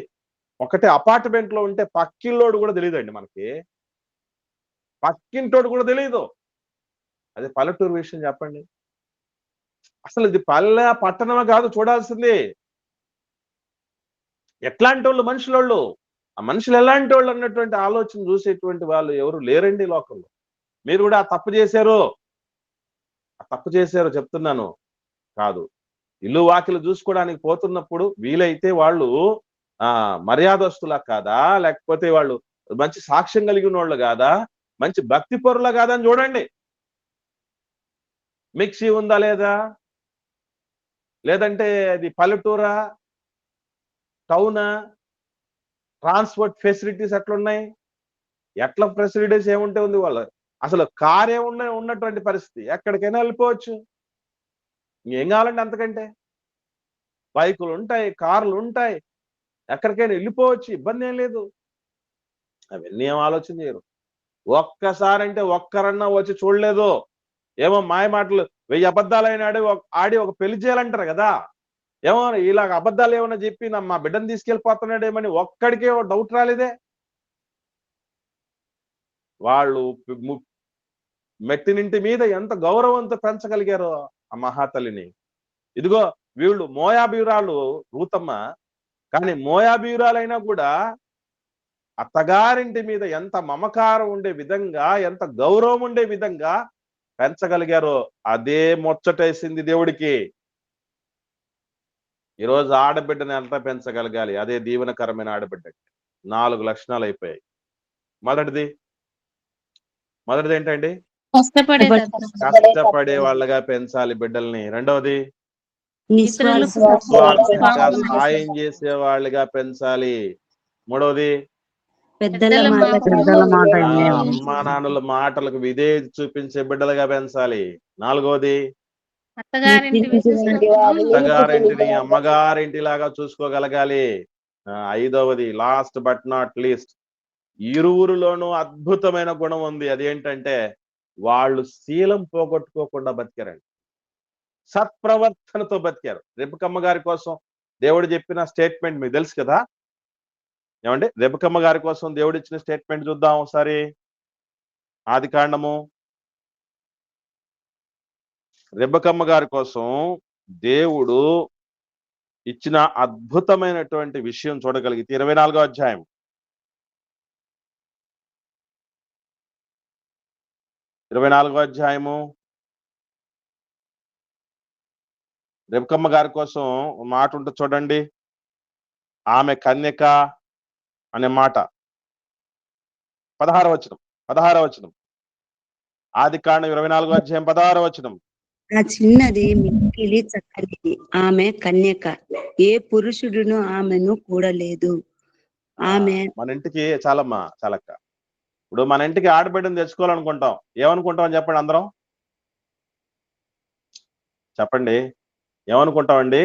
ఒకటే అపార్ట్మెంట్ లో ఉంటే పక్కిల్లోడు కూడా తెలియదండి మనకి, పక్కింటోడు కూడా తెలియదు. అదే పల్లెటూరు విషయం చెప్పండి. అసలు ఇది పల్లె పట్టణమే కాదు చూడాల్సింది. ఎట్లాంటి వాళ్ళు మనుషులు, ఆ మనుషులు ఎలాంటి వాళ్ళు అన్నటువంటి ఆలోచన చూసేటువంటి వాళ్ళు ఎవరు లేరండి లోకంలో. మీరు కూడా ఆ తప్పు చేశారు చెప్తున్నాను కాదు. ఇల్లు వాకిలు చూసుకోవడానికి పోతున్నప్పుడు వీలైతే వాళ్ళు మర్యాదస్తులా కాదా, లేకపోతే వాళ్ళు మంచి సాక్ష్యం కలిగిన వాళ్ళు కాదా, మంచి భక్తి పరులా కాదా అని చూడండి. మిక్సీ ఉందా లేదా, లేదంటే అది పల్లెటూరా, టౌనా, ట్రాన్స్పోర్ట్ ఫెసిలిటీస్ ఎట్లున్నాయి, ఎట్లా ఫెసిలిటీస్ ఏముంటే ఉంది వాళ్ళ, అసలు కారే ఉన్నటువంటి పరిస్థితి, ఎక్కడికైనా వెళ్ళిపోవచ్చు. ఏం కావాలండి అంతకంటే? బైకులు ఉంటాయి, కార్లు ఉంటాయి, ఎక్కడికైనా వెళ్ళిపోవచ్చు, ఇబ్బంది ఏం లేదు. అవన్నీ ఏం ఆలోచన చేయరు. ఒక్కసారంటే ఒక్కరన్నా వచ్చి చూడలేదు. ఏమో మాయ మాటలు 1000 అబద్ధాలైన ఆడి ఒక పెళ్లి చేయాలంటారు కదా, ఏమో ఇలాగ అబద్ధాలు ఏమన్నా చెప్పి మా బిడ్డను తీసుకెళ్ళిపోతున్నాడేమని ఒక్కడికే డౌట్ రాలేదే. వాళ్ళు మెట్టినింటి మీద ఎంత గౌరవంతో పెంచగలిగారో ఆ మహాతల్లిని. ఇదిగో వీళ్ళు మోయాబీరాలు రూతమ్మ, కానీ మోయాబీరాలైనా కూడా అత్తగారింటి మీద ఎంత మమకారం ఉండే విధంగా, ఎంత గౌరవం ఉండే విధంగా పెంచగలిగారో అదే ముచ్చటేసింది దేవుడికి. ఈరోజు ఆడబిడ్డని ఎంత పెంచగలగాలి, అదే దీవెనకరమైన ఆడబిడ్డకి 4 లక్షణాలు అయిపోయాయి. మొదటిది ఏంటండి? కష్టపడే వాళ్ళగా పెంచాలి బిడ్డల్ని. రెండవది సాయం చేసే వాళ్ళగా పెంచాలి. మూడవది అమ్మా నాన్నల మాటలకు విధేయత చూపించే బిడ్డలుగా పెంచాలి. నాలుగవది అత్తగారింటిని అమ్మగారింటిలాగా చూసుకోగలగాలి. ఐదవది లాస్ట్ బట్ నాట్ లీస్ట్, ఇరువురిలోనూ అద్భుతమైన గుణం ఉంది. అదేంటంటే వాళ్ళు శీలం పోగొట్టుకోకుండా బతికారండి, సత్ప్రవర్తనతో బతికారు. రెబెకమ్మ గారి కోసం దేవుడు చెప్పిన స్టేట్మెంట్ మీకు తెలుసు కదా. ఏమండి, రెబెకమ్మ గారి కోసం దేవుడు ఇచ్చిన స్టేట్మెంట్ చూద్దాం ఒకసారి. ఆదికాండము, రెబెకమ్మ గారి కోసం దేవుడు ఇచ్చిన అద్భుతమైనటువంటి విషయం చూడగలిగితే 24వ అధ్యాయం. రెబెకమ్మ గారి కోసం మాట ఉంటుంది చూడండి. ఆమె కన్యక అనే మాట 16వ వచనం. ఆదికాండం 24వ అధ్యాయం 16వ వచనం. ఆ చిన్నది మిక్కిలి చక్కనిది, ఆమె కన్యక, ఏ పురుషుడును ఆమెను కూడలేదు. ఆమె మన ఇంటికి చాలమ్మా చాలక్క. ఇప్పుడు మన ఇంటికి ఆడబిడ్డను తెచ్చుకోవాలనుకుంటాం, ఏమనుకుంటాం అని చెప్పండి అందరం, చెప్పండి ఏమనుకుంటామండి?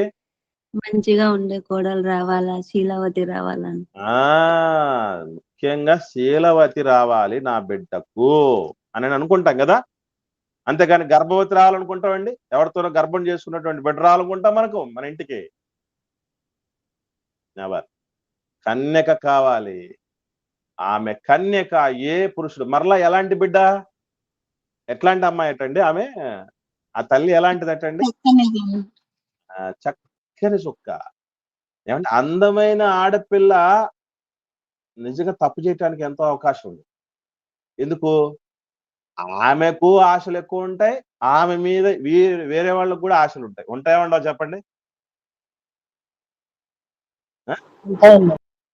మంచిగా ఉండే కోడలు రావాలా, శీలవతి రావాలని. ముఖ్యంగా శీలవతి రావాలి నా బిడ్డకు అని అనుకుంటాం కదా. అంతేగాని గర్భవతి రావాలనుకుంటామండి? ఎవరితోనో గర్భం చేసుకున్నటువంటి బిడ్డ రావాలనుకుంటాం మనకు మన ఇంటికి? నెవర్. కన్యక కావాలి. ఆమె కన్యక. ఏ పురుషుడు మరలా ఎలాంటి బిడ్డ, ఎట్లాంటి అమ్మాయి అటండి ఆమె? ఆ తల్లి ఎలాంటిదటండి? చక్కని చుక్క. ఏమంటే అందమైన ఆడపిల్ల నిజంగా తప్పు చేయటానికి ఎంతో అవకాశం ఉంది. ఎందుకు? ఆమెకు ఆశలు ఎక్కువ ఉంటాయి, ఆమె మీద వేరే వాళ్ళకు కూడా ఆశలు ఉంటాయి. ఉంటాయో ఉండవు చెప్పండి?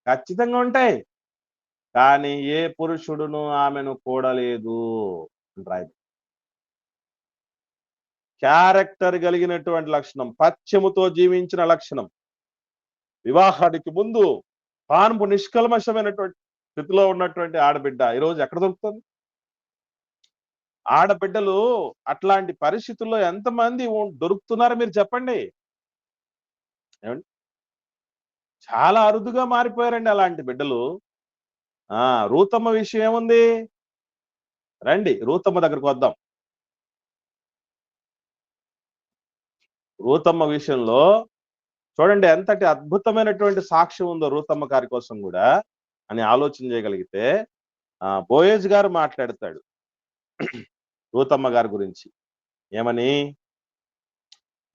ఖచ్చితంగా ఉంటాయి. కానీ ఏ పురుషుడును ఆమెను కూడలేదు అంటారు. క్యారెక్టర్ కలిగినటువంటి లక్షణం, పశ్చముతో జీవించిన లక్షణం, వివాహానికి ముందు పాన్పు నిష్కల్మషమైనటువంటి స్థితిలో ఉన్నటువంటి ఆడబిడ్డ ఈరోజు ఎక్కడ దొరుకుతుంది? ఆడబిడ్డలు అట్లాంటి పరిస్థితుల్లో ఎంతమంది దొరుకుతున్నారు మీరు చెప్పండి? ఏమండి? చాలా అరుదుగా మారిపోయారండి అలాంటి బిడ్డలు. రూతమ్మ విషయం ఏముంది? రండి రూతమ్మ దగ్గరకు వద్దాం. రూతమ్మ విషయంలో చూడండి ఎంతటి అద్భుతమైనటువంటి సాక్ష్యం ఉందో రూతమ్మ గారి కోసం కూడా అని ఆలోచన చేయగలిగితే. బోయేజ్ గారు మాట్లాడతాడు రూతమ్మ గారి గురించి. ఏమని?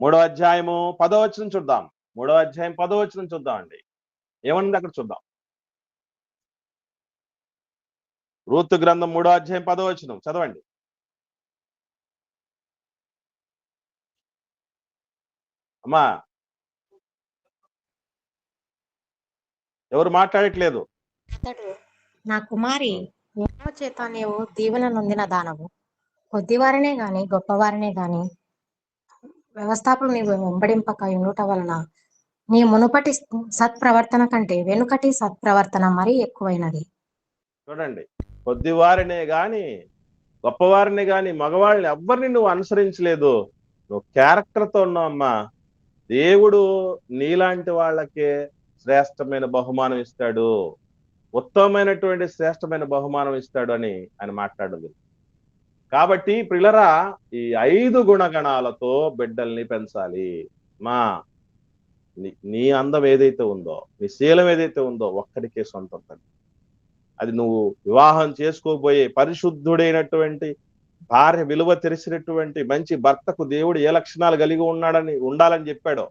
3వ అధ్యాయము 10వ వచనం చూద్దాం. 3వ అధ్యాయం 10వ వచనం చూద్దామండి. ఏమన్నది అక్కడ చూద్దాం. రూతు గ్రంథం 3వ అధ్యాయం 10వ వచనం చదవండి. అమ్మా ఎవరు మాట్లాడట్లేదు? నా కుమారి, యెహోవా చేత నీవు దీవెన నొందిన దానవు. కొద్దివారినే గాని గొప్పవారినే గాని వ్యవస్థాపకులు నీవు వెంబడింపక ఉండుట వలన నీ మునుపటి సత్ప్రవర్తన కంటే వెనుకటి సత్ప్రవర్తన మరీ ఎక్కువైనది. చూడండి, కొద్దివారినే గాని గొప్పవారిని గాని మగవాళ్ళని ఎవ్వరిని నువ్వు అనుసరించలేదు. నువ్వు క్యారెక్టర్తో ఉన్నావు అమ్మా. దేవుడు నీలాంటి వాళ్ళకే శ్రేష్టమైన బహుమానం ఇస్తాడు, ఉత్తమమైనటువంటి శ్రేష్టమైన బహుమానం ఇస్తాడు అని ఆయన మాట్లాడదు. కాబట్టి ప్రియులరా, ఈ 5 గుణగణాలతో బిడ్డల్ని పెంచాలి. నీ అందం ఏదైతే ఉందో, నీ శీలం ఏదైతే ఉందో ఒక్కడికే సొంతం. అది నువ్వు వివాహం చేసుకోబోయే పరిశుద్ధుడైనటువంటి భార్య విలువ తెలిసినటువంటి మంచి భర్తకు దేవుడు ఏ లక్షణాలు కలిగి ఉండాలని చెప్పాడో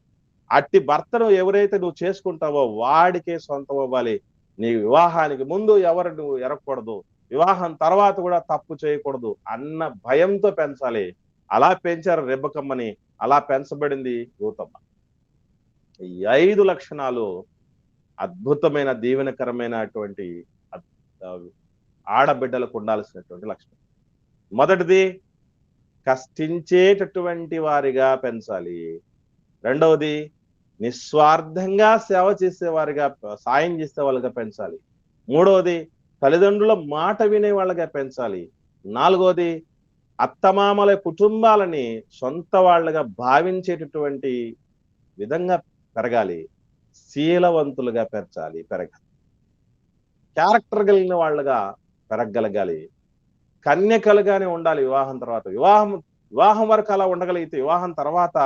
అట్టి భర్తను ఎవరైతే నువ్వు చేసుకుంటావో వాడికే సొంతం అవ్వాలి. నీ వివాహానికి ముందు ఎవరు నువ్వు ఎరగకూడదు, వివాహం తర్వాత కూడా తప్పు చేయకూడదు అన్న భయంతో పెంచాలి. అలా పెంచారు రెబ్బకమ్మని, అలా పెంచబడింది రూతమ్మ. ఈ 5 లక్షణాలు అద్భుతమైన దీవెనకరమైనటువంటి ఆడబిడ్డలకు ఉండాల్సినటువంటి లక్షణం. మొదటిది, కష్టించేటటువంటి వారిగా పెంచాలి. రెండవది, నిస్వార్థంగా సేవ చేసేవారిగా, సాయం చేసే వాళ్ళగా పెంచాలి. మూడవది, తల్లిదండ్రుల మాట వినే వాళ్ళగా పెంచాలి. నాలుగవది, అత్తమామల కుటుంబాలని సొంత వాళ్ళగా భావించేటటువంటి విధంగా పెరగాలి. శీలవంతులుగా పెరగాలి. క్యారెక్టర్ కలిగిన వాళ్ళగా పెరగగలగాలి. కన్యకలుగానే ఉండాలి వివాహం తర్వాత. వివాహం వరకు అలా ఉండగలిగితే వివాహం తర్వాత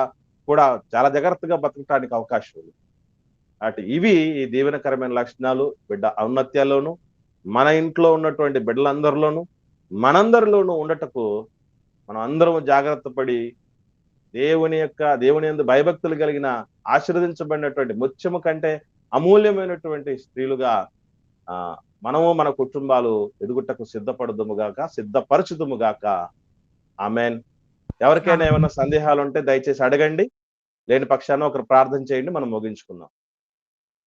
కూడా చాలా జాగ్రత్తగా బతకడానికి అవకాశం ఉంది. ఇవి ఈ దీవెనకరమైన లక్షణాలు బిడ్డ ఔన్నత్యాల్లోనూ, మన ఇంట్లో ఉన్నటువంటి బిడ్డలందరిలోనూ, మనందరిలోనూ ఉండటకు మనం అందరం జాగ్రత్త పడి దేవుని యందు భయభక్తులు కలిగిన ఆశీర్వదించబడినటువంటి ముత్యము కంటే అమూల్యమైనటువంటి స్త్రీలుగా మనము మన కుటుంబాలు ఎదుగుటకు సిద్ధపరచుదుముగాక. ఆమెన్. ఎవరికైనా ఏమైనా సందేహాలు ఉంటే దయచేసి అడగండి. లేని పక్షాన ఒకరు ప్రార్థన చేయండి, మనం ముగించుకుందాం.